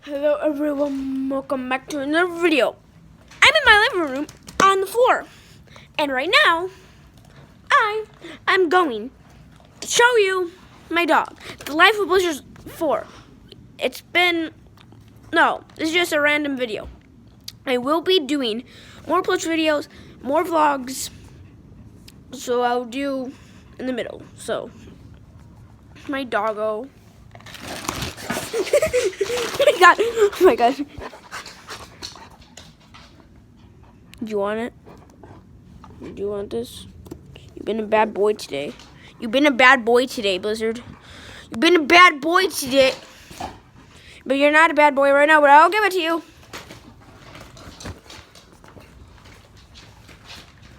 Hello everyone, welcome back to another video. I'm in my living room on the floor, and right now I'm going to show you my dog. The Life of Blizzard 4. This is just a random video. I will be doing more plush videos, more vlogs, so I'll do in the middle. So, my doggo. Oh my god. Do you want it? Do you want this? You've been a bad boy today. You've been a bad boy today, Blizzard. You've been a bad boy today. But you're not a bad boy right now, but I'll give it to you.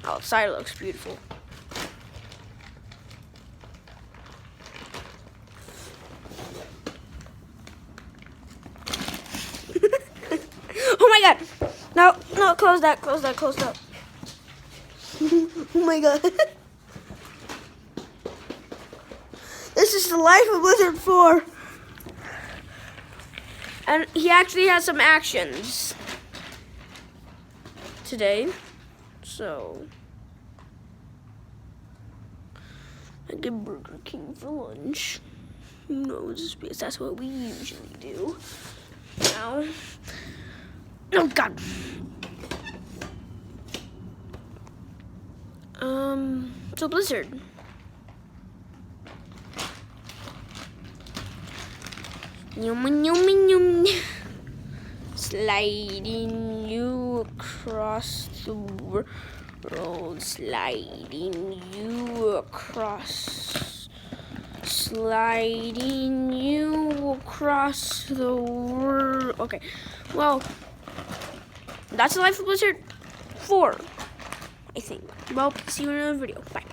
Outside it looks beautiful. Oh my god. No, close that. Oh my god. This is the Life of Blizzard 4. And he actually has some actions today. So I get Burger King for lunch. Who knows? Because that's what we usually do. Now, oh god. So Blizzard. Yum. Sliding you across the world. Sliding you across the world. Okay, well, that's the Life of Blizzard 4, I think. Well, see you in another video. Bye.